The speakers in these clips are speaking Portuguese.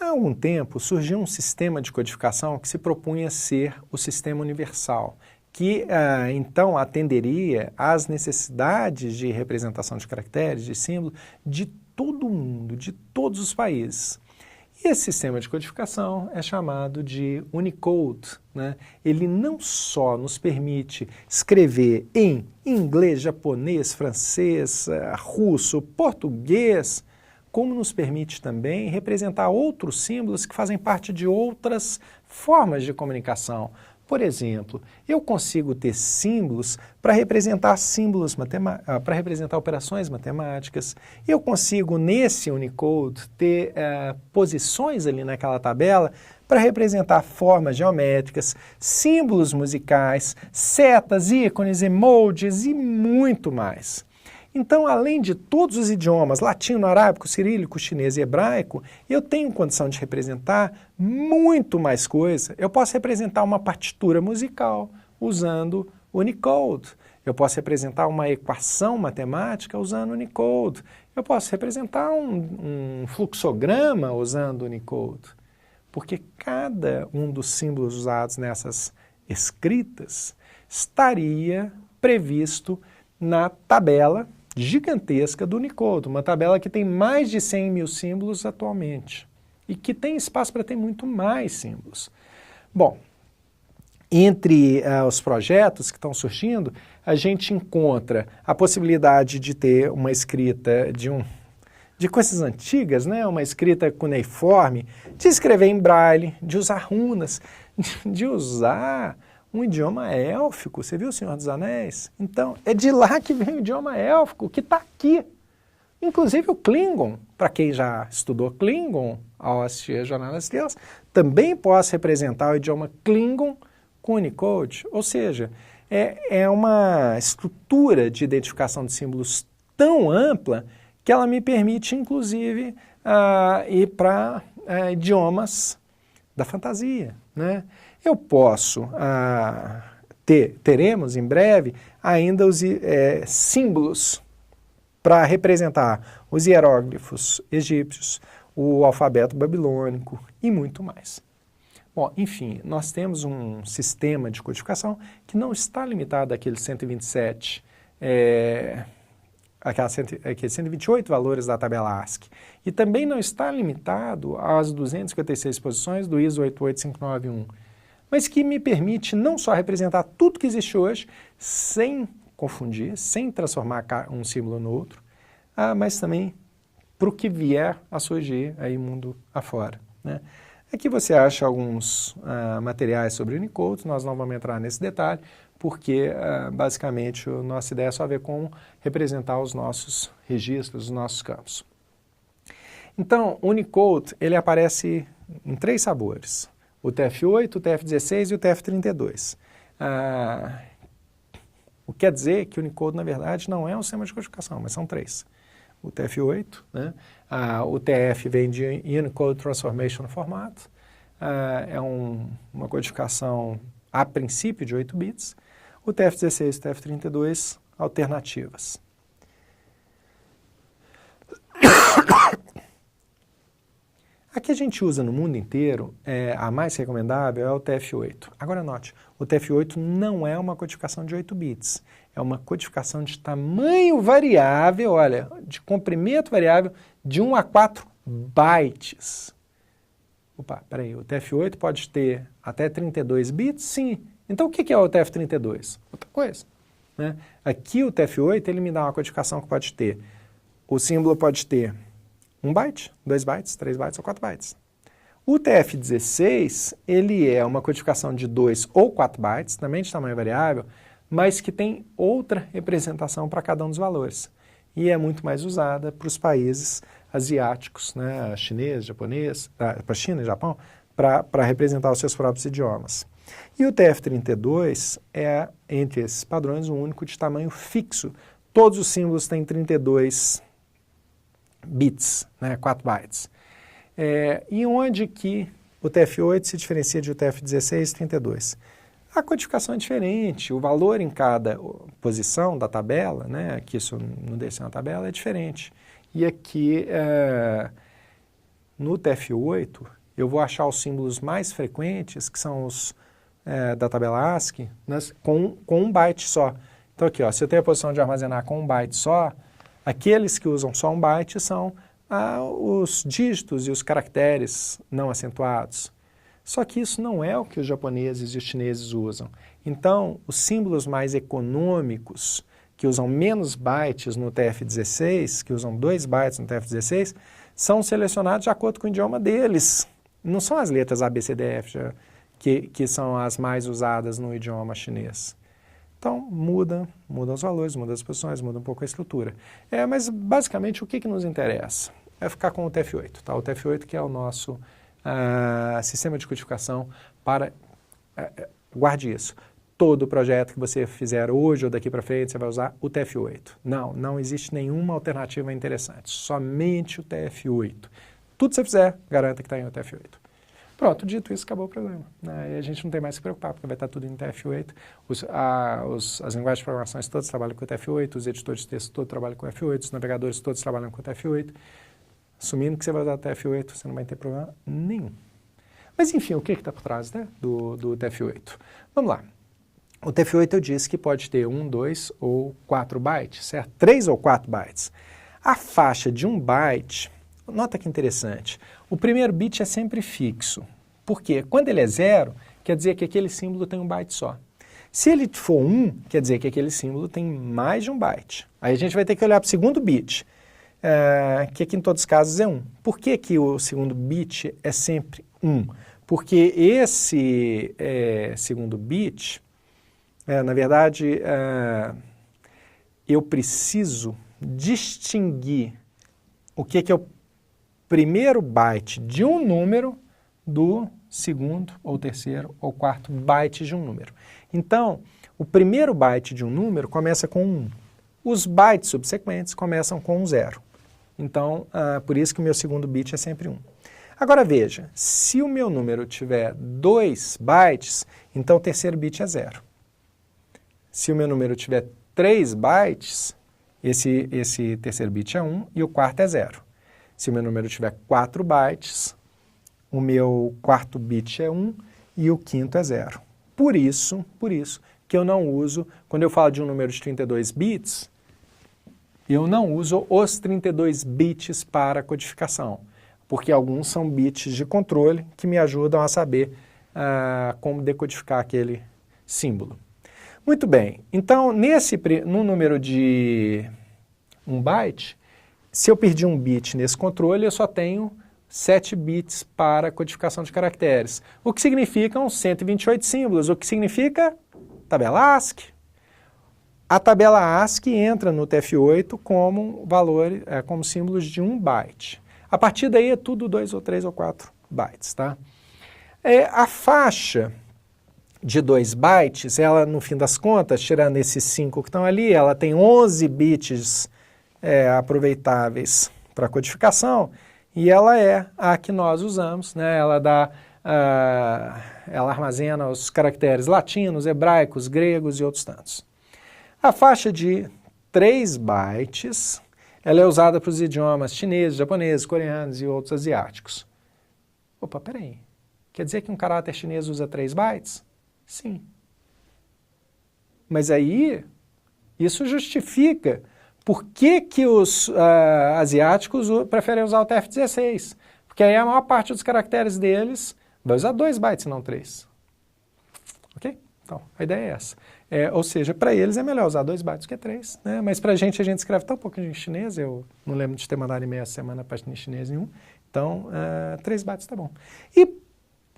Há algum tempo surgiu um sistema de codificação que se propunha ser o sistema universal, que então atenderia às necessidades de representação de caracteres, de símbolos, de todo mundo, de todos os países. E esse sistema de codificação é chamado de Unicode, né? Ele não só nos permite escrever em inglês, japonês, francês, russo, português, como nos permite também representar outros símbolos que fazem parte de outras formas de comunicação. Por exemplo, eu consigo ter símbolos para representar para representar operações matemáticas. Eu consigo, nesse Unicode, ter posições ali naquela tabela para representar formas geométricas, símbolos musicais, setas, ícones, emojis e muito mais. Então, além de todos os idiomas, latino, arábico, cirílico, chinês e hebraico, eu tenho condição de representar muito mais coisa. Eu posso representar uma partitura musical usando Unicode. Eu posso representar uma equação matemática usando Unicode. Eu posso representar um fluxograma usando Unicode. Porque cada um dos símbolos usados nessas escritas estaria previsto na tabela gigantesca do Unicode, uma tabela que tem mais de 100 mil símbolos atualmente e que tem espaço para ter muito mais símbolos. Bom, entre os projetos que estão surgindo, a gente encontra a possibilidade de ter uma escrita de coisas antigas, né? Uma escrita cuneiforme, de escrever em braille, de usar runas, de usar um idioma élfico. Você viu o Senhor dos Anéis? Então, é de lá que vem o idioma élfico, que está aqui. Inclusive o Klingon, para quem já estudou Klingon ao assistir a Jornada das Estrelas, também posso representar o idioma Klingon com Unicode. Ou seja, é uma estrutura de identificação de símbolos tão ampla que ela me permite, inclusive, ir para idiomas da fantasia, né? Eu posso, teremos em breve ainda os símbolos para representar os hieróglifos egípcios, o alfabeto babilônico e muito mais. Bom, enfim, nós temos um sistema de codificação que não está limitado àqueles 127, aqueles 128 valores da tabela ASCII, e também não está limitado às 256 posições do ISO 88591, mas que me permite não só representar tudo que existe hoje, sem confundir, sem transformar um símbolo no outro, mas também para o que vier a surgir aí mundo afora, né? Aqui você acha alguns materiais sobre Unicode, nós não vamos entrar nesse detalhe, porque basicamente a nossa ideia é só ver como representar os nossos registros, os nossos campos. Então, o Unicode, ele aparece em 3 sabores: o TF8, o TF16 e o TF32. O que quer dizer que o Unicode, na verdade, não é um sistema de codificação, mas são 3. O TF8, né? O TF vem de Unicode Transformation Format, é uma codificação a princípio de 8 bits. O TF16 e o TF32, alternativas. A que a gente usa no mundo inteiro, a mais recomendável é o TF8. Agora note, o TF8 não é uma codificação de 8 bits, é uma codificação de tamanho variável, olha, de comprimento variável de 1 a 4 bytes. Opa, peraí, o TF8 pode ter até 32 bits? Sim. Então o que é o TF32? Outra coisa, né? Aqui o TF8 ele me dá uma codificação que pode ter, o símbolo pode ter 1 byte, 2 bytes, 3 bytes ou 4 bytes. O TF16, ele é uma codificação de 2 ou 4 bytes, também de tamanho variável, mas que tem outra representação para cada um dos valores. E é muito mais usada para os países asiáticos, né, chinês, japonês, para China e Japão, para representar os seus próprios idiomas. E o TF32 é, entre esses padrões, o único de tamanho fixo. Todos os símbolos têm 32 bits, né, 4 bytes. E onde que o TF8 se diferencia de o TF16 e 32? A codificação é diferente, o valor em cada posição da tabela, né, que isso não deixa na tabela, é diferente. E aqui no TF8, eu vou achar os símbolos mais frequentes, que são os da tabela ASCII, com um byte só. Então aqui, ó, se eu tenho a posição de armazenar com um byte só, aqueles que usam só um byte são os dígitos e os caracteres não acentuados. Só que isso não é o que os japoneses e os chineses usam. Então, os símbolos mais econômicos, que usam menos bytes no TF16, que usam 2 bytes no TF16, são selecionados de acordo com o idioma deles. Não são as letras A, B, C, D, F, que são as mais usadas no idioma chinês. Então, mudam os valores, mudam as posições, muda um pouco a estrutura. Mas, basicamente, o que nos interessa? É ficar com o TF8. Tá? O TF8 que é o nosso sistema de codificação para... guarde isso. Todo projeto que você fizer hoje ou daqui para frente, você vai usar o TF8. Não existe nenhuma alternativa interessante. Somente o TF8. Tudo que você fizer, garanta que está em o TF8. Pronto, dito isso, acabou o problema. E a gente não tem mais que se preocupar, porque vai estar tudo em TF8. As linguagens de programação todas trabalham com o TF8, os editores de texto todos trabalham com o TF8, os navegadores todos trabalham com o TF8. Assumindo que você vai usar o TF8, você não vai ter problema nenhum. Mas, enfim, o que está por trás, né, do TF8? Vamos lá. O TF8 eu disse que pode ter 1, 2 ou 4 bytes, certo? 3 ou 4 bytes. A faixa de 1 byte, nota que interessante, o primeiro bit é sempre fixo. Por quê? Quando ele é 0, quer dizer que aquele símbolo tem 1 byte só. Se ele for 1, quer dizer que aquele símbolo tem mais de 1 byte. Aí a gente vai ter que olhar para o segundo bit, que aqui em todos os casos é 1. Por que que o segundo bit é sempre 1? Porque esse segundo bit, na verdade, eu preciso distinguir o que é o primeiro byte de um número do segundo, ou terceiro, ou quarto byte de um número. Então, o primeiro byte de um número começa com 1. Os bytes subsequentes começam com 0. Então, por isso que o meu segundo bit é sempre 1. Agora veja, se o meu número tiver 2 bytes, então o terceiro bit é 0. Se o meu número tiver 3 bytes, esse terceiro bit é 1 e o quarto é 0. Se o meu número tiver 4 bytes, o meu quarto bit é 1 e o quinto é 0. Por isso que eu não uso, quando eu falo de um número de 32 bits, eu não uso os 32 bits para codificação, porque alguns são bits de controle que me ajudam a saber como decodificar aquele símbolo. Muito bem, então no número de 1 byte, se eu perdi um bit nesse controle, eu só tenho 7 bits para codificação de caracteres, o que significam 128 símbolos, o que significa tabela ASCII. A tabela ASCII entra no TF8 como como símbolos de 1 byte. A partir daí é tudo 2 ou 3 ou 4 bytes, tá? A faixa de 2 bytes, ela, no fim das contas, tirando esses 5 que estão ali, ela tem 11 bits aproveitáveis para codificação, e ela é a que nós usamos, né? Ela armazena os caracteres latinos, hebraicos, gregos e outros tantos. A faixa de 3 bytes, ela é usada para os idiomas chineses, japoneses, coreanos e outros asiáticos. Opa, peraí, quer dizer que um caráter chinês usa 3 bytes? Sim. Mas aí, isso justifica por que os asiáticos preferem usar o TF16. Porque aí a maior parte dos caracteres deles vai usar 2 bytes, não 3. Ok? Então, a ideia é essa. Ou seja, para eles é melhor usar 2 bytes que 3, né? Mas para a gente escreve tão pouco em chinês, eu não lembro de ter mandado e-mail essa semana para em chinês nenhum, então 3 bytes tá bom. E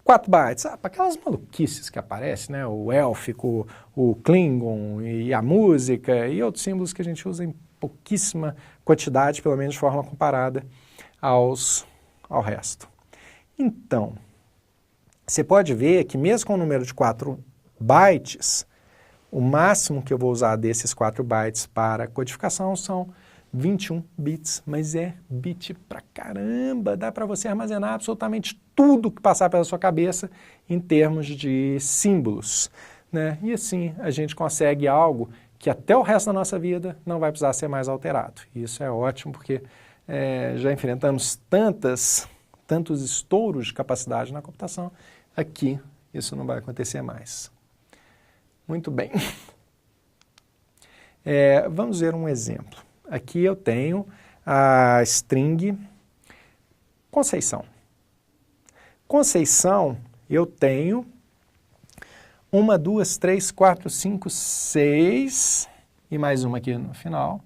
4 bytes, para aquelas maluquices que aparecem, né? O élfico, o Klingon e a música e outros símbolos que a gente usa em pouquíssima quantidade, pelo menos de forma comparada ao resto. Então, você pode ver que mesmo com o número de 4 bytes, o máximo que eu vou usar desses 4 bytes para codificação são 21 bits, mas é bit pra caramba, dá para você armazenar absolutamente tudo que passar pela sua cabeça em termos de símbolos, né? E assim a gente consegue algo que até o resto da nossa vida não vai precisar ser mais alterado. E isso é ótimo porque já enfrentamos tantos estouros de capacidade na computação. Aqui, isso não vai acontecer mais. Muito bem. Vamos ver um exemplo. Aqui eu tenho a string Conceição. Conceição, eu tenho 1, 2, 3, 4, 5, 6 e mais uma aqui no final.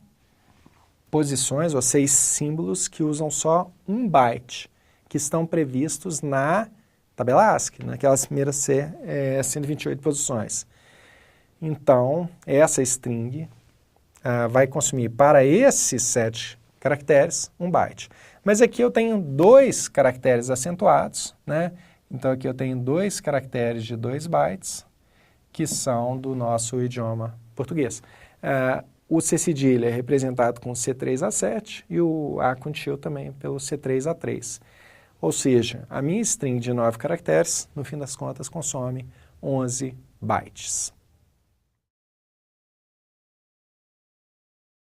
Posições, ou 6 símbolos que usam só 1 byte, que estão previstos na tabela ASCII, naquelas primeiras 128 posições. Então, essa string vai consumir para esses 7 caracteres 1 byte. Mas aqui eu tenho 2 caracteres acentuados, né? Então aqui eu tenho 2 caracteres de 2 bytes, que são do nosso idioma português. O C cedilha é representado com C3A7 e o A contil também pelo C3A3. Ou seja, a minha string de 9 caracteres, no fim das contas, consome 11 bytes.